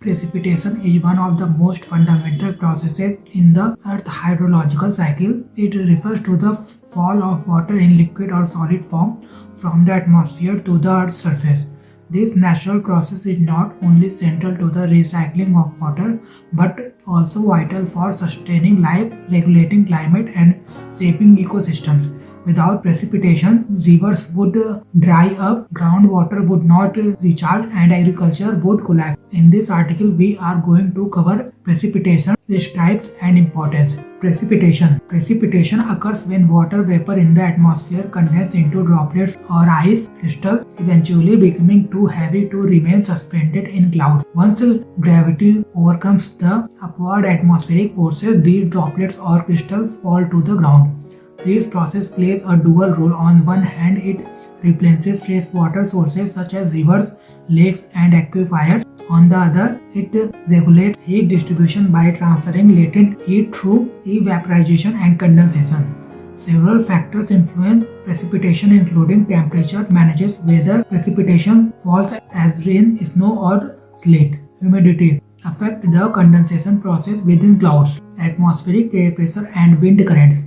Precipitation is one of the most fundamental processes in the Earth's hydrological cycle. It refers to the fall of water in liquid or solid form from the atmosphere to the Earth's surface. This natural process is not only central to the recycling of water but also vital for sustaining life, regulating climate, and shaping ecosystems. Without precipitation, rivers would dry up, groundwater would not recharge, and agriculture would collapse. In this article, we are going to cover precipitation, its types, and importance. Precipitation. Precipitation occurs when water vapor in the atmosphere condenses into droplets or ice crystals, eventually becoming too heavy to remain suspended in clouds. Once gravity overcomes the upward atmospheric forces, these droplets or crystals fall to the ground. This process plays a dual role. On one hand, it replenishes freshwater sources such as rivers, lakes, and aquifers. On the other, it regulates heat distribution by transferring latent heat through evaporation and condensation. Several factors influence precipitation, including temperature, manages whether precipitation falls as rain, snow, or sleet. Humidity affect the condensation process within clouds. Atmospheric pressure and wind currents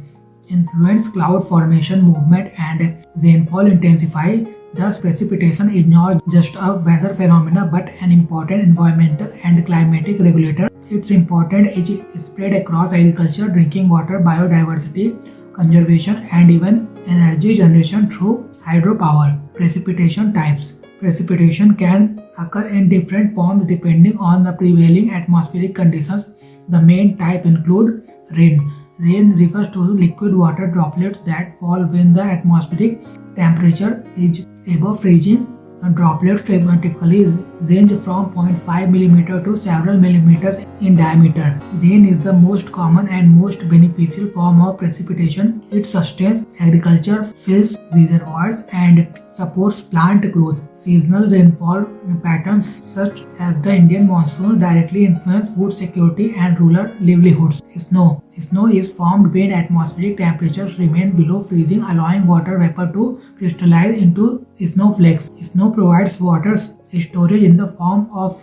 influence cloud formation, movement, and rainfall intensify. Thus, precipitation is not just a weather phenomenon but an important environmental and climatic regulator. Its importance is spread across agriculture, drinking water, biodiversity conservation, and even energy generation through hydropower. Precipitation types. Precipitation can occur in different forms depending on the prevailing atmospheric conditions. The main type include rain. Rain refers to liquid water droplets that fall when the atmospheric temperature is above freezing. Droplets typically range from 0.5 mm to several millimeters in diameter. Rain is the most common and most beneficial form of precipitation. It sustains agriculture, fills reservoirs, and supports plant growth. Seasonal rainfall patterns such as the Indian monsoon directly influence food security and rural livelihoods. Snow. Snow is formed when atmospheric temperatures remain below freezing, allowing water vapor to crystallize into snowflakes. Snow provides water storage in the form of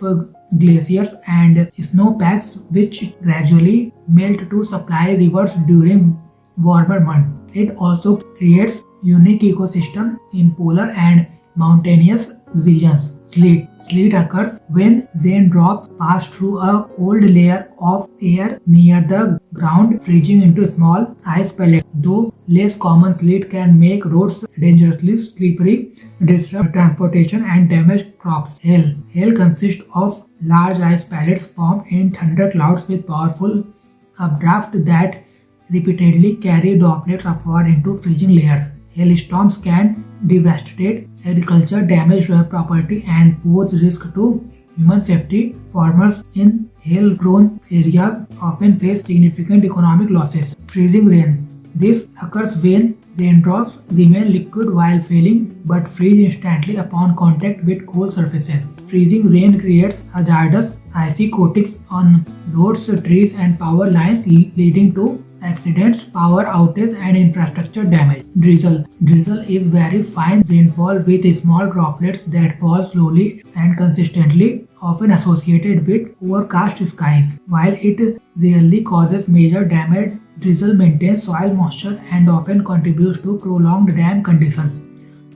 glaciers and snowpacks, which gradually melt to supply rivers during warmer months. It also creates unique ecosystem in polar and mountainous regions. Sleet. Sleet occurs when raindrops pass through a cold layer of air near the ground, freezing into small ice pellets. Though less common, sleet can make roads dangerously slippery, disrupt transportation, and damage crops. Hail. Hail consists of large ice pellets formed in thunderclouds with powerful updraft that repeatedly carry droplets upward into freezing layers. Hailstorms can devastate agriculture, damage property, and pose risk to human safety. Farmers in hail-prone areas often face significant economic losses. Freezing rain. This occurs when raindrops remain liquid while falling but freeze instantly upon contact with cold surfaces. Freezing rain creates hazardous icy coatings on roads, trees, and power lines, leading to accidents, power outages, and infrastructure damage. Drizzle. Drizzle is very fine rainfall with small droplets that fall slowly and consistently, often associated with overcast skies. While it rarely causes major damage, drizzle maintains soil moisture and often contributes to prolonged damp conditions.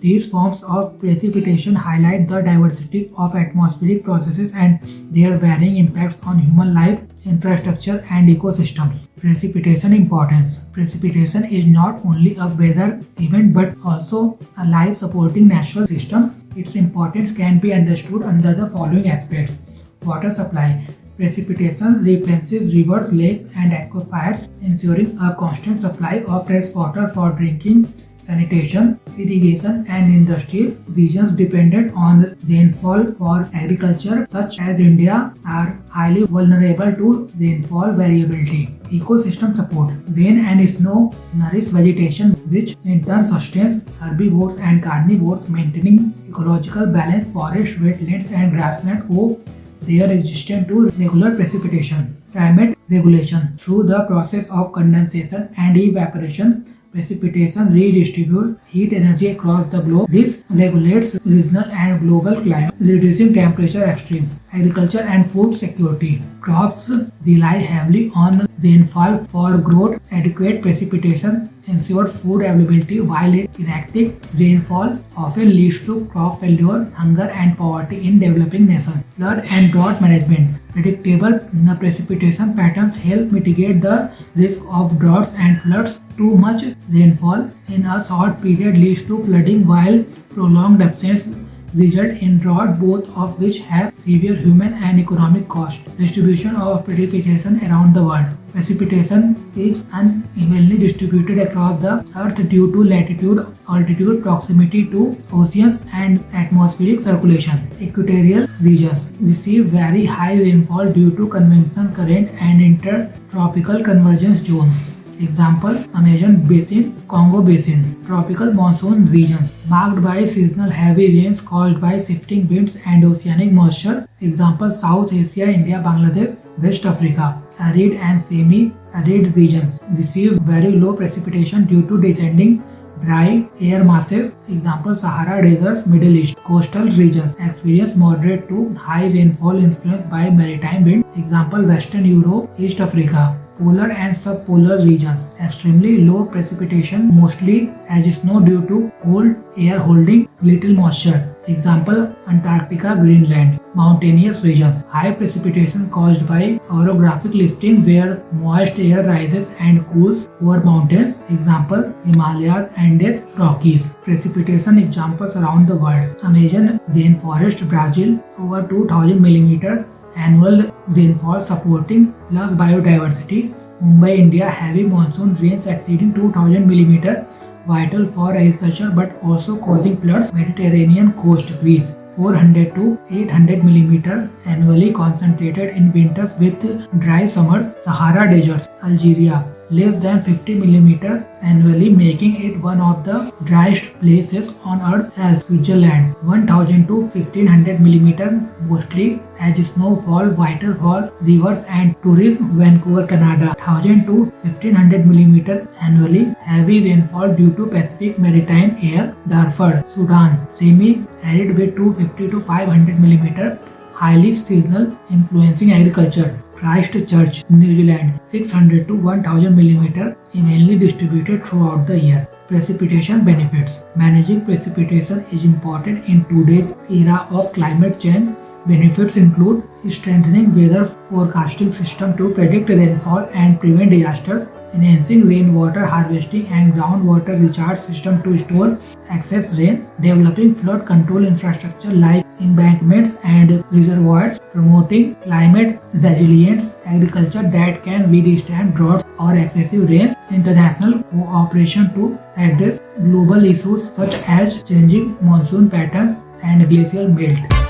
These forms of precipitation highlight the diversity of atmospheric processes and their varying impacts on human life, infrastructure, and ecosystems. Precipitation importance. Precipitation is not only a weather event but also a life-supporting natural system. Its importance can be understood under the following aspects. Water supply. Precipitation replenishes rivers, lakes, and aquifers, ensuring a constant supply of fresh water for drinking, sanitation, irrigation, and industrial. Regions dependent on rainfall for agriculture, such as India, are highly vulnerable to rainfall variability. Ecosystem support. Rain and snow nourish vegetation, which in turn sustains herbivores and carnivores, maintaining ecological balance. Forests, wetlands, and grassland owe their existence to regular precipitation. Climate regulation. Through the process of condensation and evaporation, Precipitation redistributes heat energy across the globe. This regulates regional and global climate, reducing temperature extremes. Agriculture and food security. Crops rely heavily on rainfall for growth. Adequate precipitation ensures food availability, while erratic rainfall often leads to crop failure, hunger, and poverty in developing nations. Flood and drought management. Predictable precipitation patterns help mitigate the risk of droughts and floods. Too much rainfall in a short period leads to flooding, while prolonged absence result in drought, both of which have severe human and economic cost. Distribution of precipitation around the world. Precipitation is unevenly distributed across the earth due to latitude, altitude, proximity to oceans, and atmospheric circulation. Equatorial regions receive very high rainfall due to convection current and intertropical convergence zones. Example: Amazon Basin, Congo Basin. Tropical monsoon regions marked by seasonal heavy rains caused by shifting winds and oceanic moisture. Example: South Asia, India, Bangladesh, West Africa. Arid and semi-arid regions receive very low precipitation due to descending dry air masses. Example: Sahara deserts, Middle East. Coastal regions experience moderate to high rainfall influenced by maritime wind. Example: Western Europe, East Africa. Polar and subpolar regions extremely low precipitation, mostly as snow due to cold air holding little moisture. Example: Antarctica, Greenland. Mountainous regions high precipitation caused by orographic lifting where moist air rises and cools over mountains. Example: Himalayas, Andes, Rockies. Precipitation examples around the world. Amazon rainforest, Brazil, over 2000 mm annual rainfall supporting plus biodiversity. Mumbai, India, heavy monsoon rains exceeding 2000 mm, vital for agriculture but also causing floods. Mediterranean coast, Greece, 400 to 800 mm annually, concentrated in winters with dry summers. Sahara deserts, Algeria, less than 50 mm annually, making it one of the driest places on earth. Alps, Switzerland, 1000 to 1500 mm mostly as snowfall, vital for rivers and tourism. Vancouver, Canada, 1000 to 1500 mm annually, heavy rainfall due to Pacific maritime air. Darfur, Sudan, semi-arid with 250 to 500 mm, highly seasonal, influencing agriculture. Christchurch, New Zealand, 600 to 1000 mm, evenly distributed throughout the year. Precipitation benefits. Managing precipitation is important in today's era of climate change. Benefits include strengthening weather forecasting system to predict rainfall and prevent disasters, enhancing rainwater harvesting and groundwater recharge system to store excess rain, developing flood control infrastructure like embankments and reservoirs, promoting climate resilient agriculture that can withstand droughts or excessive rains, international cooperation to address global issues such as changing monsoon patterns and glacial melt.